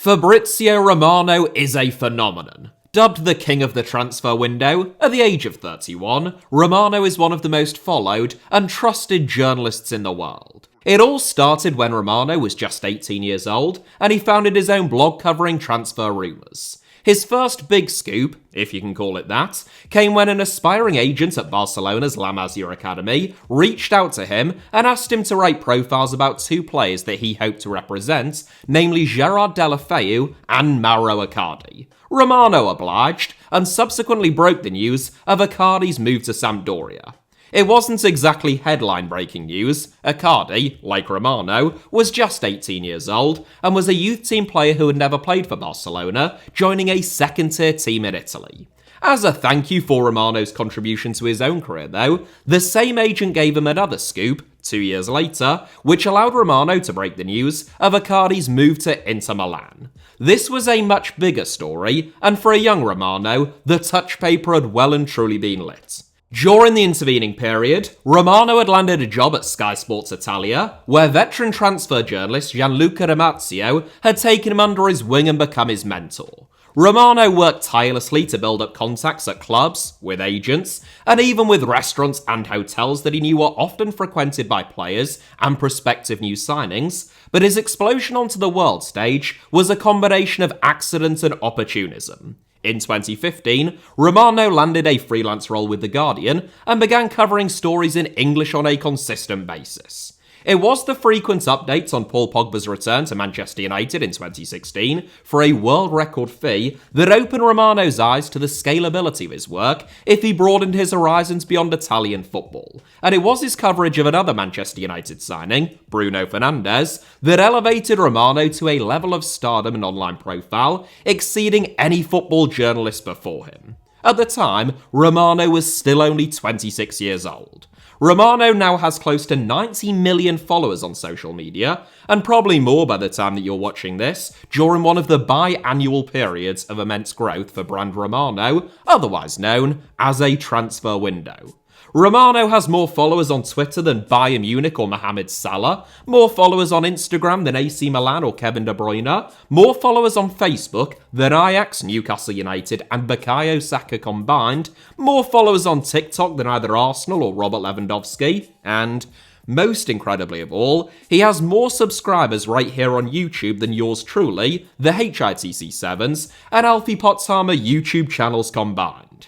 Fabrizio Romano is a phenomenon. Dubbed the king of the transfer window, at the age of 31, Romano is one of the most followed and trusted journalists in the world. It all started when Romano was just 18 years old, and he founded his own blog covering transfer rumours. His first big scoop, if you can call it that, came when an aspiring agent at Barcelona's La Masia Academy reached out to him and asked him to write profiles about two players that he hoped to represent, namely Gerard Deulofeu and Mauro Icardi. Romano obliged, and subsequently broke the news of Icardi's move to Sampdoria. It wasn't exactly headline-breaking news. Icardi, like Romano, was just 18 years old and was a youth team player who had never played for Barcelona, joining a second-tier team in Italy. As a thank you for Romano's contribution to his own career, though, the same agent gave him another scoop, 2 years later, which allowed Romano to break the news of Icardi's move to Inter Milan. This was a much bigger story, and for a young Romano, the touch paper had well and truly been lit. During the intervening period, Romano had landed a job at Sky Sports Italia, where veteran transfer journalist Gianluca Ramazio had taken him under his wing and become his mentor. Romano worked tirelessly to build up contacts at clubs, with agents, and even with restaurants and hotels that he knew were often frequented by players and prospective new signings, but his explosion onto the world stage was a combination of accident and opportunism. In 2015, Romano landed a freelance role with The Guardian and began covering stories in English on a consistent basis. It was the frequent updates on Paul Pogba's return to Manchester United in 2016 for a world record fee that opened Romano's eyes to the scalability of his work if he broadened his horizons beyond Italian football. And it was his coverage of another Manchester United signing, Bruno Fernandes, that elevated Romano to a level of stardom and online profile exceeding any football journalist before him. At the time, Romano was still only 26 years old. Romano now has close to 90 million followers on social media, and probably more by the time that you're watching this, during one of the biannual periods of immense growth for brand Romano, otherwise known as a transfer window. Romano has more followers on Twitter than Bayern Munich or Mohamed Salah, more followers on Instagram than AC Milan or Kevin De Bruyne, more followers on Facebook than Ajax, Newcastle United and Bukayo Saka combined, more followers on TikTok than either Arsenal or Robert Lewandowski, and, most incredibly of all, he has more subscribers right here on YouTube than yours truly, the HITC Sevens, and Alfie Potshammer YouTube channels combined.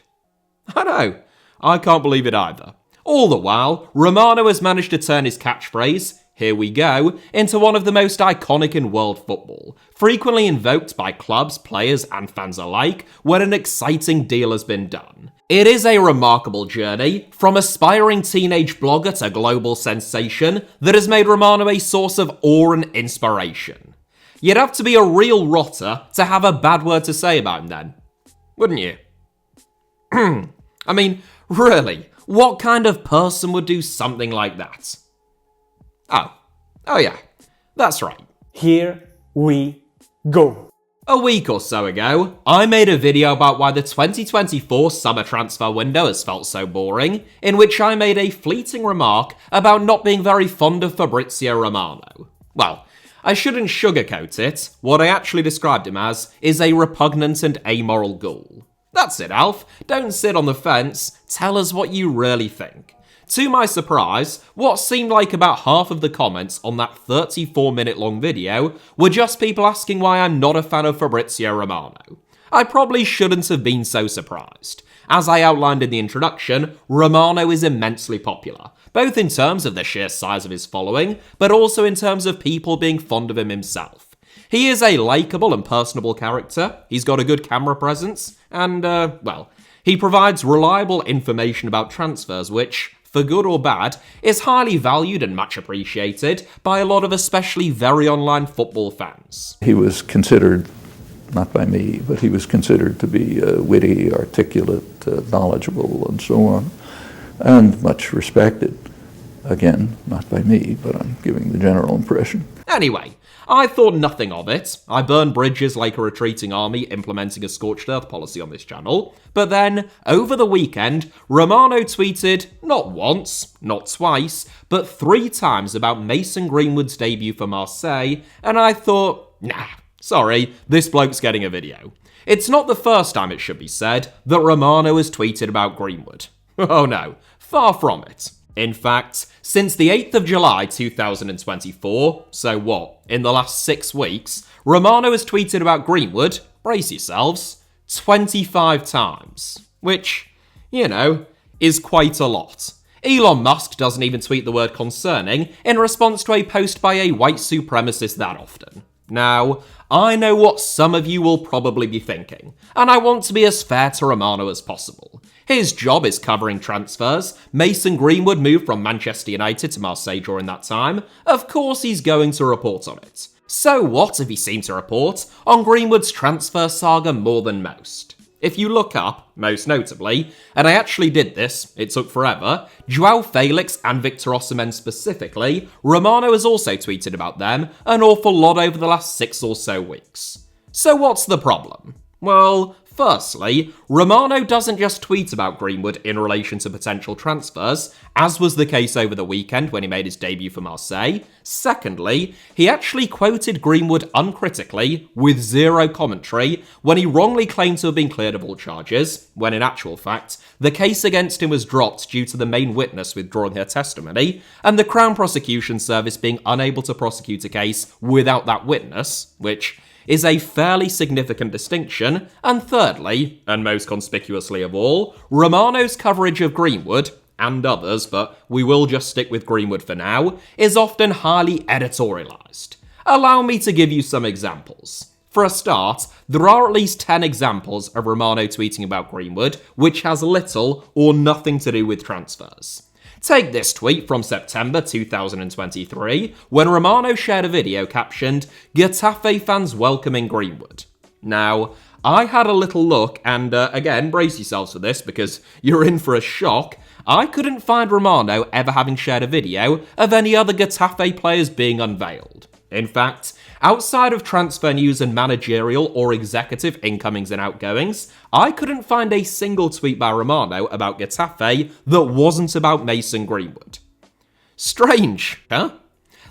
I know. I can't believe it either. All the while, Romano has managed to turn his catchphrase, "Here we go," into one of the most iconic in world football, frequently invoked by clubs, players, and fans alike when an exciting deal has been done. It is a remarkable journey, from aspiring teenage blogger to global sensation, that has made Romano a source of awe and inspiration. You'd have to be a real rotter to have a bad word to say about him then, wouldn't you? I mean, really, what kind of person would do something like that? Oh yeah, that's right. Here we go. A week or so ago, I made a video about why the 2024 summer transfer window has felt so boring, in which I made a fleeting remark about not being very fond of Fabrizio Romano. Well, I shouldn't sugarcoat it. What I actually described him as is a repugnant and amoral ghoul. That's it, Alf. Don't sit on the fence. Tell us what you really think. To my surprise, what seemed like about half of the comments on that 34-minute long video were just people asking why I'm not a fan of Fabrizio Romano. I probably shouldn't have been so surprised. As I outlined in the introduction, Romano is immensely popular, both in terms of the sheer size of his following, but also in terms of people being fond of him himself. He is a likeable and personable character, he's got a good camera presence, and, he provides reliable information about transfers which, for good or bad, is highly valued and much appreciated by a lot of especially very online football fans. He was considered, not by me, but he was considered to be witty, articulate, knowledgeable, and so on, and much respected. Again, not by me, but I'm giving the general impression. Anyway, I thought nothing of it. I burned bridges like a retreating army implementing a scorched earth policy on this channel. But then, over the weekend, Romano tweeted, not once, not twice, but 3 times about Mason Greenwood's debut for Marseille, and I thought, nah, Sorry, this bloke's getting a video. It's not the first time, it should be said, that Romano has tweeted about Greenwood. Oh no, far from it. In fact, since the 8th of July 2024, so what, in the last 6 weeks, Romano has tweeted about Greenwood, brace yourselves, 25 times. Which, is quite a lot. Elon Musk doesn't even tweet the word concerning in response to a post by a white supremacist that often. Now, I know what some of you will probably be thinking, and I want to be as fair to Romano as possible. His job is covering transfers. Mason Greenwood moved from Manchester United to Marseille during that time. Of course he's going to report on it. So what if he seemed to report on Greenwood's transfer saga more than most? If you look up, most notably, and I actually did this, it took forever, Joao Felix and Victor Osimhen specifically, Romano has also tweeted about them an awful lot over the last 6 or so weeks. So what's the problem? Well, firstly, Romano doesn't just tweet about Greenwood in relation to potential transfers, as was the case over the weekend when he made his debut for Marseille. Secondly, he actually quoted Greenwood uncritically, with zero commentary, when he wrongly claimed to have been cleared of all charges, when in actual fact, the case against him was dropped due to the main witness withdrawing her testimony, and the Crown Prosecution Service being unable to prosecute a case without that witness, which is a fairly significant distinction. And thirdly, and most conspicuously of all, Romano's coverage of Greenwood, and others, but we will just stick with Greenwood for now, is often highly editorialized. Allow me to give you some examples. For a start, there are at least 10 examples of Romano tweeting about Greenwood, which has little or nothing to do with transfers. Take this tweet from September 2023, when Romano shared a video captioned, "Getafe fans welcoming Greenwood." Now, I had a little look, and again, brace yourselves for this because you're in for a shock. I couldn't find Romano ever having shared a video of any other Getafe players being unveiled. In fact, outside of transfer news and managerial or executive incomings and outgoings, I couldn't find a single tweet by Romano about Getafe that wasn't about Mason Greenwood. Strange, huh?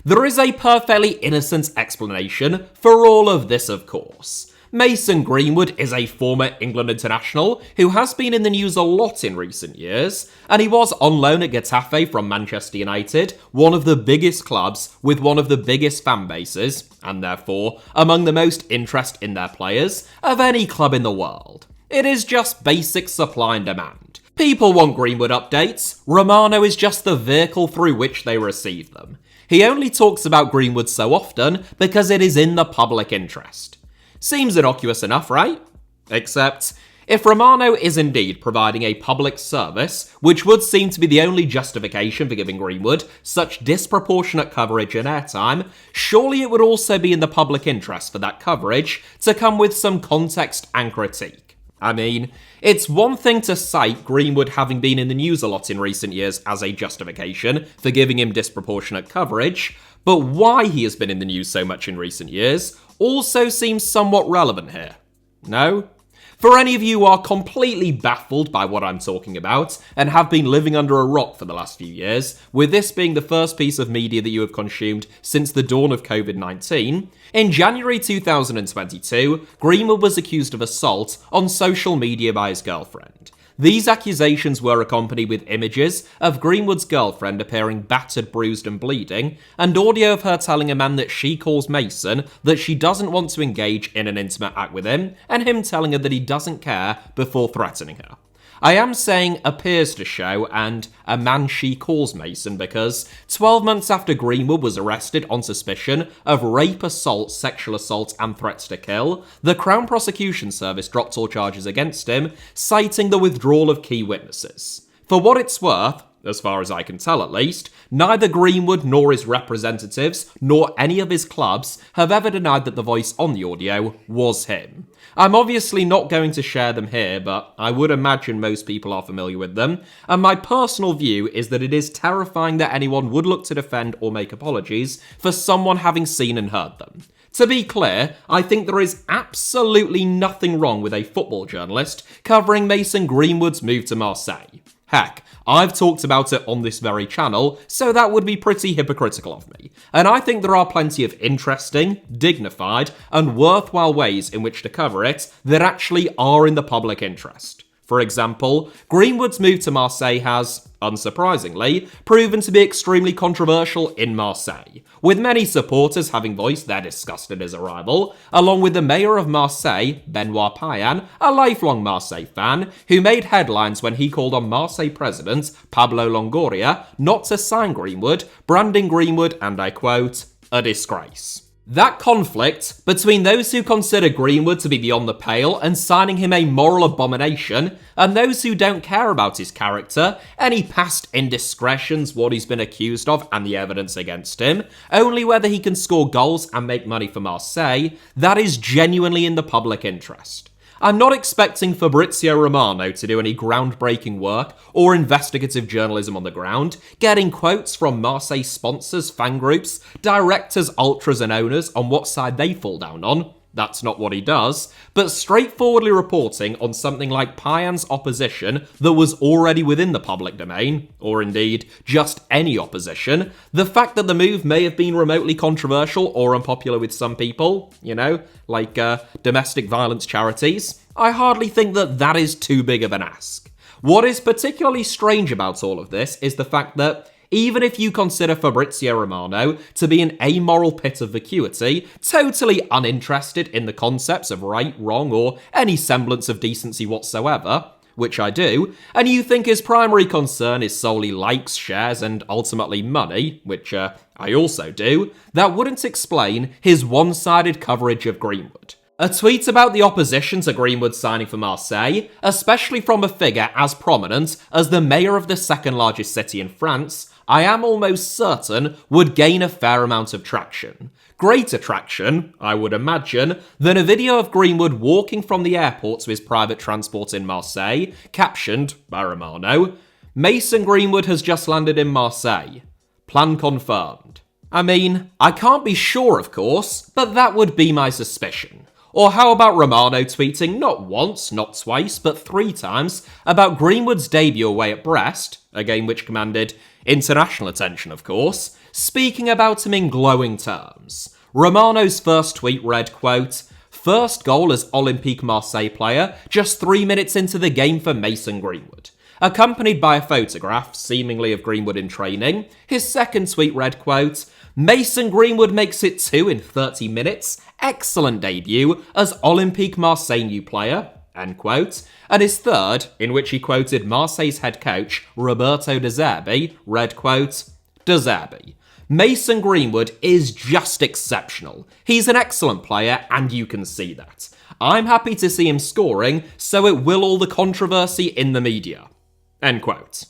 There is a perfectly innocent explanation for all of this, of course. Mason Greenwood is a former England international who has been in the news a lot in recent years, and he was on loan at Getafe from Manchester United, one of the biggest clubs with one of the biggest fan bases, and therefore among the most interest in their players, of any club in the world. It is just basic supply and demand. People want Greenwood updates. Romano is just the vehicle through which they receive them. He only talks about Greenwood so often because it is in the public interest. Seems innocuous enough, right? Except, if Romano is indeed providing a public service, which would seem to be the only justification for giving Greenwood such disproportionate coverage and airtime, surely it would also be in the public interest for that coverage to come with some context and critique. I mean, it's one thing to cite Greenwood having been in the news a lot in recent years as a justification for giving him disproportionate coverage, but why he has been in the news so much in recent years also seems somewhat relevant here. No? For any of you who are completely baffled by what I'm talking about and have been living under a rock for the last few years, with this being the first piece of media that you have consumed since the dawn of COVID-19, in January 2022, Greenwood was accused of assault on social media by his girlfriend. These accusations were accompanied with images of Greenwood's girlfriend appearing battered, bruised and bleeding, and audio of her telling a man that she calls Mason that she doesn't want to engage in an intimate act with him, and him telling her that he doesn't care before threatening her. I am saying appears to show and a man she calls Mason because 12 months after Greenwood was arrested on suspicion of rape, assault, sexual assault and threats to kill, the Crown Prosecution Service dropped all charges against him, citing the withdrawal of key witnesses. For what it's worth, as far as I can tell at least, neither Greenwood nor his representatives, nor any of his clubs, have ever denied that the voice on the audio was him. I'm obviously not going to share them here, but I would imagine most people are familiar with them, and my personal view is that it is terrifying that anyone would look to defend or make apologies for someone having seen and heard them. To be clear, I think there is absolutely nothing wrong with a football journalist covering Mason Greenwood's move to Marseille. Heck, I've talked about it on this very channel, so that would be pretty hypocritical of me. And I think there are plenty of interesting, dignified, and worthwhile ways in which to cover it that actually are in the public interest. For example, Greenwood's move to Marseille has, unsurprisingly, proven to be extremely controversial in Marseille, with many supporters having voiced their disgust at his arrival, along with the mayor of Marseille, Benoit Payan, a lifelong Marseille fan, who made headlines when he called on Marseille president Pablo Longoria not to sign Greenwood, branding Greenwood, and I quote, a disgrace. That conflict between those who consider Greenwood to be beyond the pale and signing him a moral abomination, and those who don't care about his character, any past indiscretions, what he's been accused of, and the evidence against him, only whether he can score goals and make money for Marseille, that is genuinely in the public interest. I'm not expecting Fabrizio Romano to do any groundbreaking work or investigative journalism on the ground, getting quotes from Marseille sponsors, fan groups, directors, ultras and owners on what side they fall down on. That's not what he does, but straightforwardly reporting on something like Payan's opposition that was already within the public domain, or indeed just any opposition, the fact that the move may have been remotely controversial or unpopular with some people, like domestic violence charities, I hardly think that that is too big of an ask. What is particularly strange about all of this is the fact that even if you consider Fabrizio Romano to be an amoral pit of vacuity, totally uninterested in the concepts of right, wrong, or any semblance of decency whatsoever, which I do, and you think his primary concern is solely likes, shares, and ultimately money, which I also do, that wouldn't explain his one-sided coverage of Greenwood. A tweet about the opposition to Greenwood signing for Marseille, especially from a figure as prominent as the mayor of the second largest city in France, I am almost certain would gain a fair amount of traction. Greater traction, I would imagine, than a video of Greenwood walking from the airport to his private transport in Marseille, captioned by Romano, Mason Greenwood has just landed in Marseille. Plan confirmed. I mean, I can't be sure, of course, but that would be my suspicion. Or how about Romano tweeting not once, not twice, but 3 times about Greenwood's debut away at Brest, a game which commanded international attention, of course, speaking about him in glowing terms. Romano's first tweet read, quote, first goal as Olympique Marseille player just 3 minutes into the game for Mason Greenwood, accompanied by a photograph, seemingly of Greenwood in training. His second tweet read, quote, Mason Greenwood makes it 2 in 30 minutes. Excellent debut as Olympique Marseille new player, end quote. And his third, in which he quoted Marseille's head coach, Roberto De Zerbi, read, quote, De Zerbi, Mason Greenwood is just exceptional. He's an excellent player, and you can see that. I'm happy to see him scoring, so it will all the controversy in the media, end quote.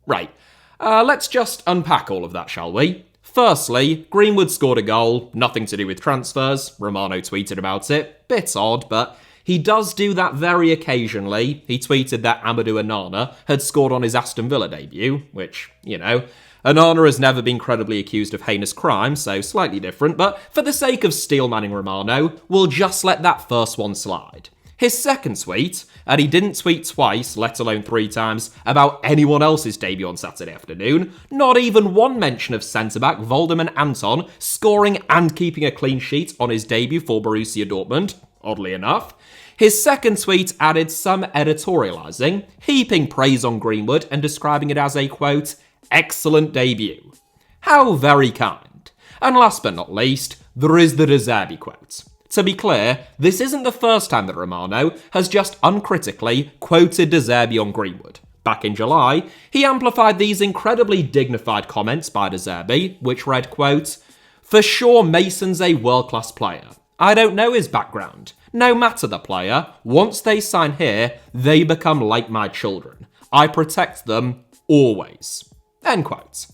Right, let's just unpack all of that, shall we? Firstly, Greenwood scored a goal, nothing to do with transfers. Romano tweeted about it. Bit odd, but he does do that very occasionally. He tweeted that Amadou Onana had scored on his Aston Villa debut, which, Onana has never been credibly accused of heinous crime, so slightly different, but for the sake of steelmanning Romano, we'll just let that first one slide. His second tweet, and he didn't tweet twice, let alone 3 times, about anyone else's debut on Saturday afternoon, not even one mention of centre-back Voldemar Anton scoring and keeping a clean sheet on his debut for Borussia Dortmund, oddly enough. His second tweet added some editorializing, heaping praise on Greenwood and describing it as a, quote, excellent debut. How very kind. And last but not least, there is the De Zerbi quote. To be clear, this isn't the first time that Romano has just uncritically quoted De Zerbi on Greenwood. Back in July, he amplified these incredibly dignified comments by De Zerbi, which read, quote, for sure Mason's a world-class player. I don't know his background. No matter the player, once they sign here, they become like my children. I protect them always. End quote.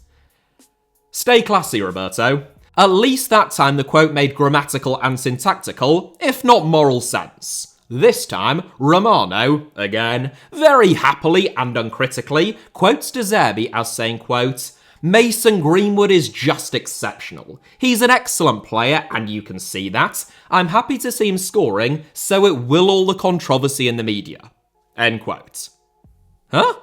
Stay classy, Roberto. At least that time the quote made grammatical and syntactical, if not moral sense. This time, Romano, again, very happily and uncritically, quotes De Zerbi as saying, quote, Mason Greenwood is just exceptional. He's an excellent player, and you can see that. I'm happy to see him scoring, so it will all the controversy in the media. End quote. Huh?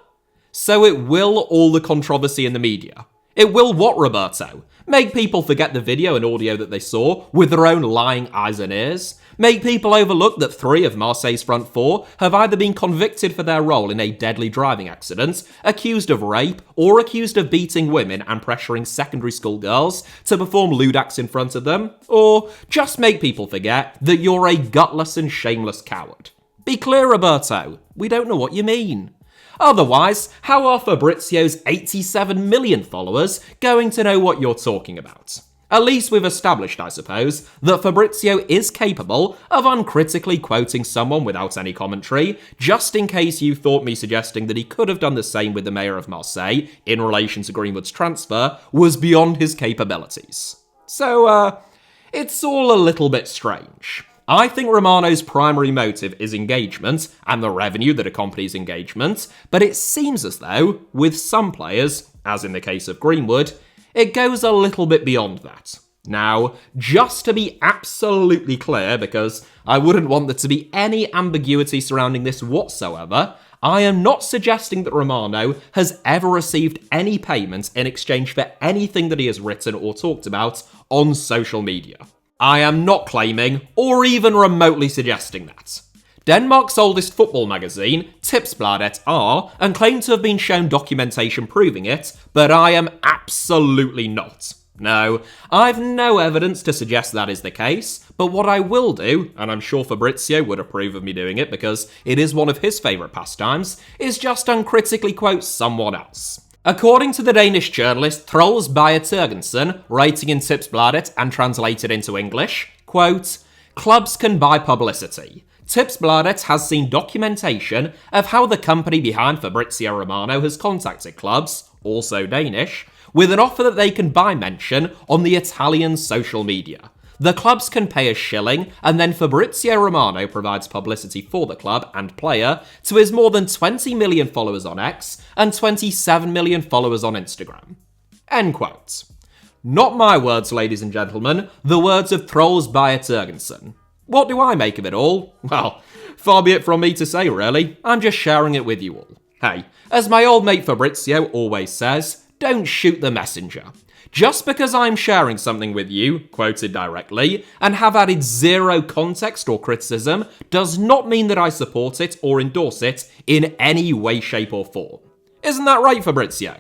So it will all the controversy in the media. It will what, Roberto? Make people forget the video and audio that they saw with their own lying eyes and ears? Make people overlook that 3 of Marseille's front 4 have either been convicted for their role in a deadly driving accident, accused of rape, or accused of beating women and pressuring secondary school girls to perform lewd acts in front of them? Or just make people forget that you're a gutless and shameless coward? Be clear, Roberto. We don't know what you mean. Otherwise, how are Fabrizio's 87 million followers going to know what you're talking about? At least we've established, I suppose, that Fabrizio is capable of uncritically quoting someone without any commentary, just in case you thought me suggesting that he could have done the same with the mayor of Marseille in relation to Greenwood's transfer was beyond his capabilities. So, it's all a little bit strange. I think Romano's primary motive is engagement and the revenue that accompanies engagement, but it seems as though, with some players, as in the case of Greenwood, it goes a little bit beyond that. Now, just to be absolutely clear, because I wouldn't want there to be any ambiguity surrounding this whatsoever, I am not suggesting that Romano has ever received any payment in exchange for anything that he has written or talked about on social media. I am not claiming, or even remotely suggesting that. Denmark's oldest football magazine, Tipsbladet, are, and claim to have been shown documentation proving it, but I am absolutely not. No, I've no evidence to suggest that is the case, but what I will do, and I'm sure Fabrizio would approve of me doing it because it is one of his favourite pastimes, is just uncritically quote someone else. According to the Danish journalist Troels Bayer Tergensen, writing in Tipsbladet and translated into English, quote, "Clubs can buy publicity. Tipsbladet has seen documentation of how the company behind Fabrizio Romano has contacted clubs, also Danish, with an offer that they can buy mention on the Italian social media. The clubs can pay a shilling, and then Fabrizio Romano provides publicity for the club and player to his more than 20 million followers on X and 27 million followers on Instagram." End quote. Not my words, ladies and gentlemen, the words of Troels Bayer Tergensen. What do I make of it all? Well, far be it from me to say, really. I'm just sharing it with you all. Hey, as my old mate Fabrizio always says, don't shoot the messenger. Just because I'm sharing something with you, quoted directly, and have added zero context or criticism, does not mean that I support it or endorse it in any way, shape, or form. Isn't that right, Fabrizio?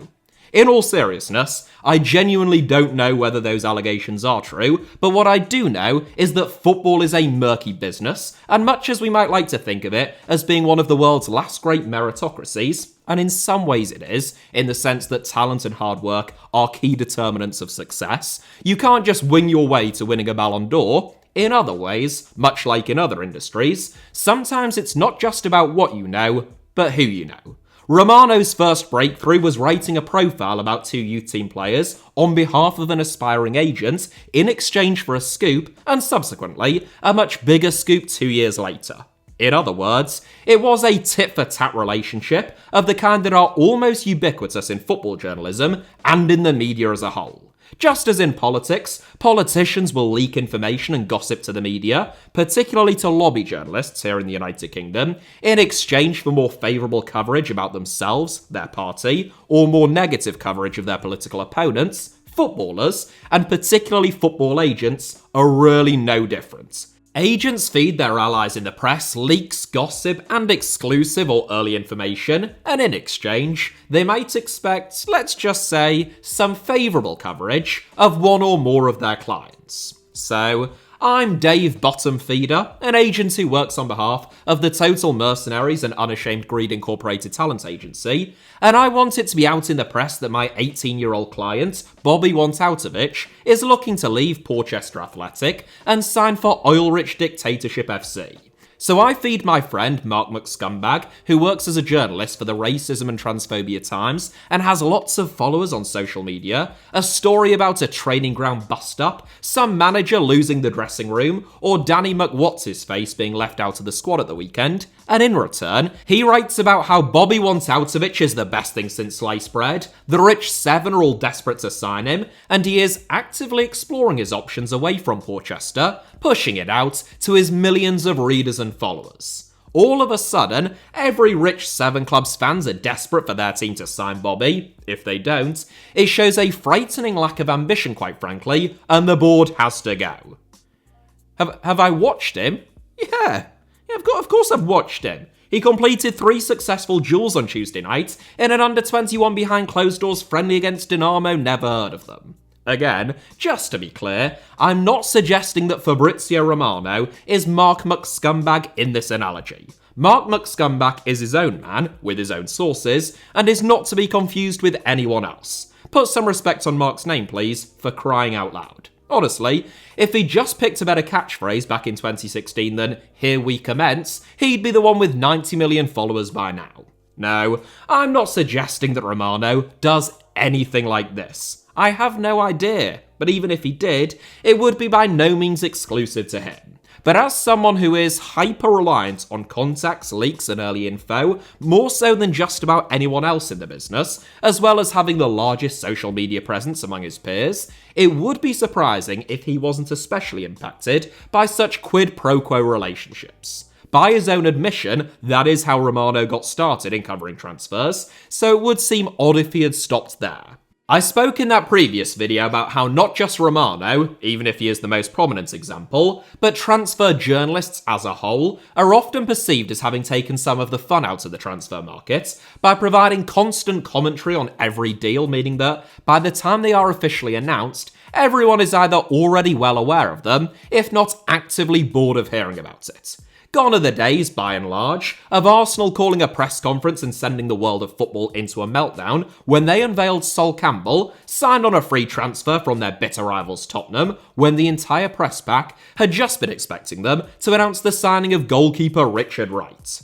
In all seriousness, I genuinely don't know whether those allegations are true, but what I do know is that football is a murky business, and much as we might like to think of it as being one of the world's last great meritocracies, and in some ways it is, in the sense that talent and hard work are key determinants of success, you can't just wing your way to winning a Ballon d'Or. In other ways, much like in other industries, sometimes it's not just about what you know, but who you know. Romano's first breakthrough was writing a profile about 2 youth team players on behalf of an aspiring agent in exchange for a scoop, and subsequently, a much bigger scoop 2 years later. In other words, it was a tit-for-tat relationship of the kind that are almost ubiquitous in football journalism and in the media as a whole. Just as in politics, politicians will leak information and gossip to the media, particularly to lobby journalists here in the United Kingdom, in exchange for more favourable coverage about themselves, their party, or more negative coverage of their political opponents, footballers, and particularly football agents, are really no different. Agents feed their allies in the press leaks, gossip, and exclusive or early information, and in exchange, they might expect, let's just say, some favourable coverage of one or more of their clients. So, I'm Dave Bottomfeeder, an agent who works on behalf of the Total Mercenaries and Unashamed Greed Incorporated talent agency, and I want it to be out in the press that my 18-year-old client, Bobby Wantautovich, is looking to leave Porchester Athletic and sign for oil-rich Dictatorship FC. So I feed my friend Mark McScumbag, who works as a journalist for the Racism and Transphobia Times and has lots of followers on social media, a story about a training ground bust-up, some manager losing the dressing room, or Danny McWhat's-his-face being left out of the squad at the weekend, and in return, he writes about how Bobby Wantautovich is the best thing since sliced bread, the rich seven are all desperate to sign him, and he is actively exploring his options away from Porchester, pushing it out to his millions of readers and followers. All of a sudden, every rich Seven Clubs fans are desperate for their team to sign Bobby. If they don't, it shows a frightening lack of ambition, quite frankly, and the board has to go. Have I watched him? Yeah, of course I've watched him. He completed 3 successful duels on Tuesday night in an under-21 behind closed doors friendly against Dinamo, never heard of them. Again, just to be clear, I'm not suggesting that Fabrizio Romano is Mark McScumbag in this analogy. Mark McScumbag is his own man, with his own sources, and is not to be confused with anyone else. Put some respect on Mark's name, please, for crying out loud. Honestly, if he just picked a better catchphrase back in 2016 than "Here we commence," he'd be the one with 90 million followers by now. No, I'm not suggesting that Romano does anything like this. I have no idea, but even if he did, it would be by no means exclusive to him. But as someone who is hyper-reliant on contacts, leaks and early info, more so than just about anyone else in the business, as well as having the largest social media presence among his peers, it would be surprising if he wasn't especially impacted by such quid pro quo relationships. By his own admission, that is how Romano got started in covering transfers, so it would seem odd if he had stopped there. I spoke in that previous video about how not just Romano, even if he is the most prominent example, but transfer journalists as a whole are often perceived as having taken some of the fun out of the transfer market by providing constant commentary on every deal, meaning that by the time they are officially announced, everyone is either already well aware of them, if not actively bored of hearing about it. Gone are the days, by and large, of Arsenal calling a press conference and sending the world of football into a meltdown when they unveiled Sol Campbell, signed on a free transfer from their bitter rivals Tottenham, when the entire press pack had just been expecting them to announce the signing of goalkeeper Richard Wright.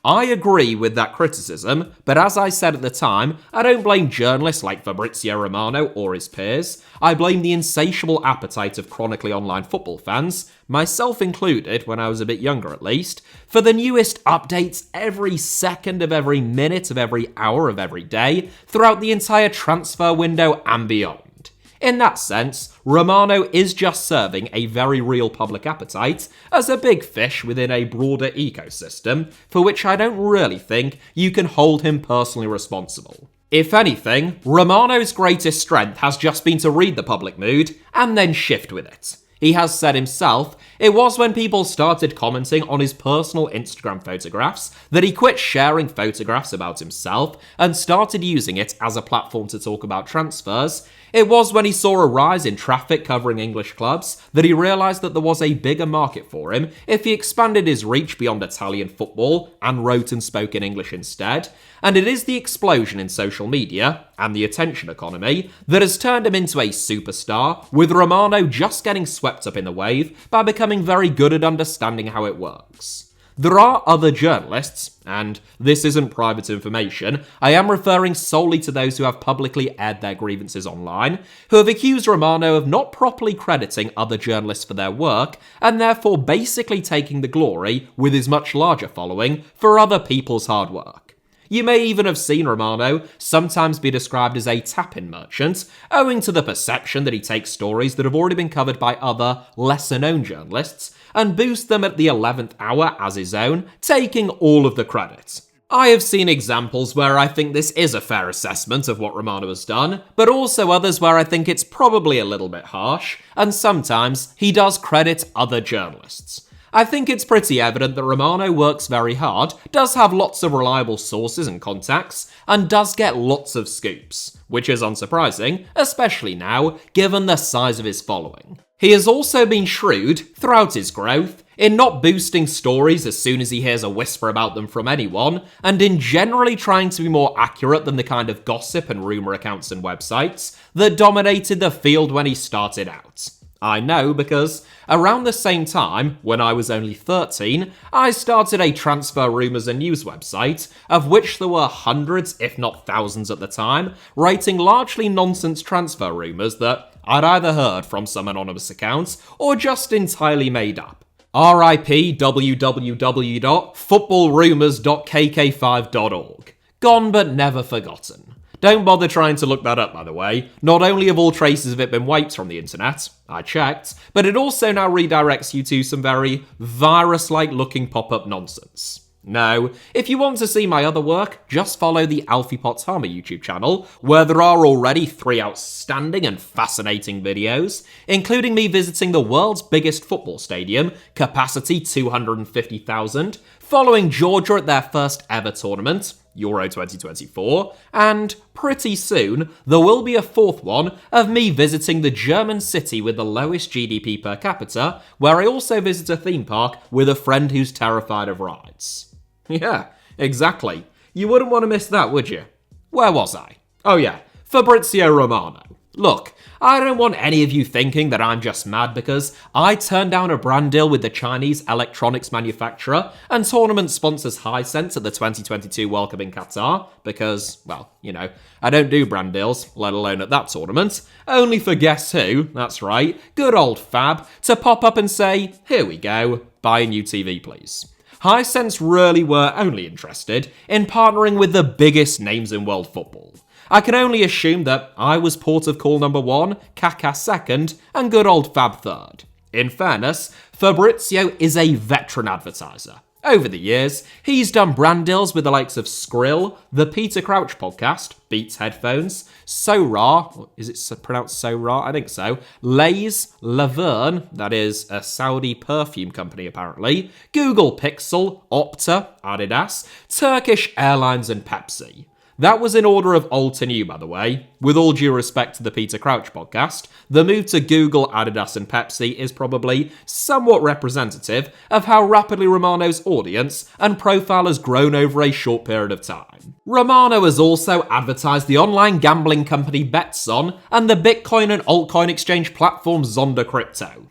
I agree with that criticism, but as I said at the time, I don't blame journalists like Fabrizio Romano or his peers. I blame the insatiable appetite of chronically online football fans, myself included when I was a bit younger at least, for the newest updates every second of every minute of every hour of every day throughout the entire transfer window and beyond. In that sense, Romano is just serving a very real public appetite as a big fish within a broader ecosystem, for which I don't really think you can hold him personally responsible. If anything, Romano's greatest strength has just been to read the public mood and then shift with it. He has said himself, it was when people started commenting on his personal Instagram photographs that he quit sharing photographs about himself and started using it as a platform to talk about transfers. It was when he saw a rise in traffic covering English clubs that he realised that there was a bigger market for him if he expanded his reach beyond Italian football and wrote and spoke in English instead. And it is the explosion in social media and the attention economy that has turned him into a superstar, with Romano just getting swept up in the wave by becoming very good at understanding how it works. There are other journalists, and this isn't private information, I am referring solely to those who have publicly aired their grievances online, who have accused Romano of not properly crediting other journalists for their work, and therefore basically taking the glory, with his much larger following, for other people's hard work. You may even have seen Romano sometimes be described as a tap-in merchant, owing to the perception that he takes stories that have already been covered by other, lesser-known journalists, and boosts them at the 11th hour as his own, taking all of the credit. I have seen examples where I think this is a fair assessment of what Romano has done, but also others where I think it's probably a little bit harsh, and sometimes he does credit other journalists. I think it's pretty evident that Romano works very hard, does have lots of reliable sources and contacts, and does get lots of scoops, which is unsurprising, especially now, given the size of his following. He has also been shrewd, throughout his growth, in not boosting stories as soon as he hears a whisper about them from anyone, and in generally trying to be more accurate than the kind of gossip and rumour accounts and websites that dominated the field when he started out. I know because around the same time, when I was only 13, I started a transfer rumours and news website, of which there were hundreds, if not thousands at the time, writing largely nonsense transfer rumours that I'd either heard from some anonymous accounts or just entirely made up. RIP www.footballrumours.kk5.org. Gone but never forgotten. Don't bother trying to look that up, by the way. Not only have all traces of it been wiped from the internet, I checked, but it also now redirects you to some very virus-like looking pop-up nonsense. No, if you want to see my other work, just follow the Alfie Potshammer YouTube channel, where there are already 3 outstanding and fascinating videos, including me visiting the world's biggest football stadium, capacity 250,000, following Georgia at their first ever tournament, Euro 2024, and pretty soon there will be a 4th one of me visiting the German city with the lowest GDP per capita, where I also visit a theme park with a friend who's terrified of rides. Yeah, exactly. You wouldn't want to miss that, would you? Where was I? Oh yeah, Fabrizio Romano. Look, I don't want any of you thinking that I'm just mad because I turned down a brand deal with the Chinese electronics manufacturer and tournament sponsors Hisense at the 2022 World Cup in Qatar because, well, you know, I don't do brand deals, let alone at that tournament, only for guess who, that's right, good old Fab, to pop up and say, here we go, buy a new TV please. Hisense really were only interested in partnering with the biggest names in world football. I can only assume that I was port of call number 1, Kaká 2nd, and good old Fab 3rd. In fairness, Fabrizio is a veteran advertiser. Over the years, he's done brand deals with the likes of Skrill, the Peter Crouch podcast, Beats Headphones, Sorah, is it pronounced Sorah? I think so, Lay's, Laverne, that is a Saudi perfume company apparently, Google Pixel, Opta, Adidas, Turkish Airlines and Pepsi. That was in order of old to new, by the way. With all due respect to the Peter Crouch podcast, the move to Google, Adidas and Pepsi is probably somewhat representative of how rapidly Romano's audience and profile has grown over a short period of time. Romano has also advertised the online gambling company Betson and the Bitcoin and altcoin exchange platform Zonda Crypto.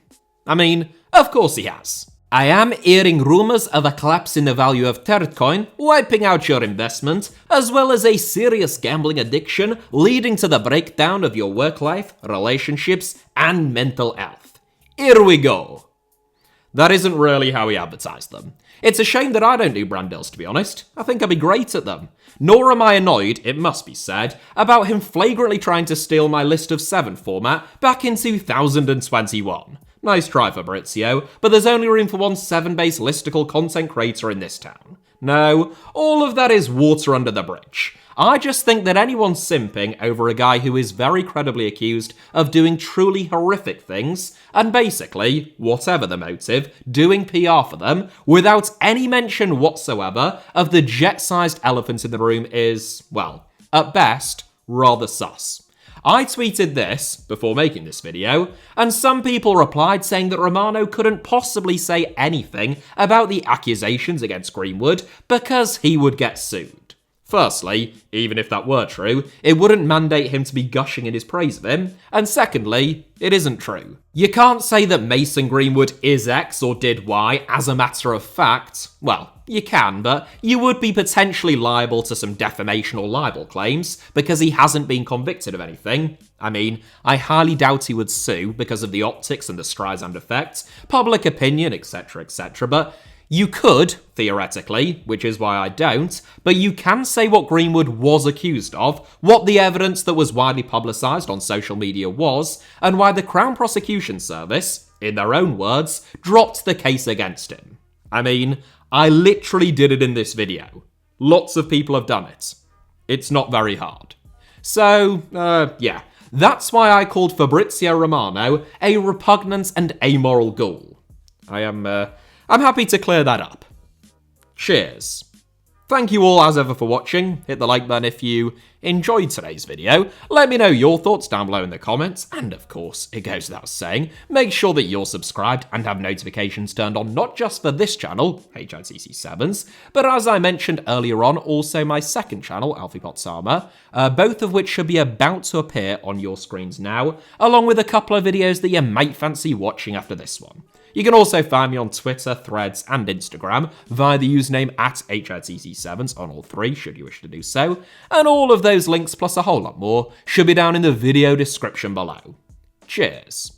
I mean, of course he has. I am hearing rumours of a collapse in the value of Tertcoin, wiping out your investment, as well as a serious gambling addiction leading to the breakdown of your work life, relationships, and mental health. Here we go. That isn't really how he advertised them. It's a shame that I don't do brand deals, to be honest. I think I'd be great at them. Nor am I annoyed, it must be said, about him flagrantly trying to steal my list of 7 format back in 2021. Nice try, Fabrizio, but there's only room for one 7-based listicle content creator in this town. No, all of that is water under the bridge. I just think that anyone simping over a guy who is very credibly accused of doing truly horrific things, and basically, whatever the motive, doing PR for them, without any mention whatsoever of the jet-sized elephant in the room is, well, at best, rather sus. I tweeted this before making this video, and some people replied saying that Romano couldn't possibly say anything about the accusations against Greenwood because he would get sued. Firstly, even if that were true, it wouldn't mandate him to be gushing in his praise of him, and secondly, it isn't true. You can't say that Mason Greenwood is X or did Y as a matter of fact. Well, you can, but you would be potentially liable to some defamation or libel claims because he hasn't been convicted of anything. I mean, I highly doubt he would sue because of the optics and the Streisand effect, public opinion, etc., but you could, theoretically, which is why I don't, but you can say what Greenwood was accused of, what the evidence that was widely publicised on social media was, and why the Crown Prosecution Service, in their own words, dropped the case against him. I mean, I literally did it in this video. Lots of people have done it. It's not very hard. So, yeah, that's why I called Fabrizio Romano a repugnant and amoral ghoul. I'm happy to clear that up. Cheers. Thank you all as ever for watching. Hit the like button if you enjoyed today's video. Let me know your thoughts down below in the comments. And of course, it goes without saying, make sure that you're subscribed and have notifications turned on, not just for this channel, HITC Sevens, but as I mentioned earlier on, also my second channel, Alfie Potshammer, both of which should be about to appear on your screens now, along with a couple of videos that you might fancy watching after this one. You can also find me on Twitter, Threads, and Instagram via the username @HITC Sevens on all 3, should you wish to do so, and all of those links plus a whole lot more should be down in the video description below. Cheers.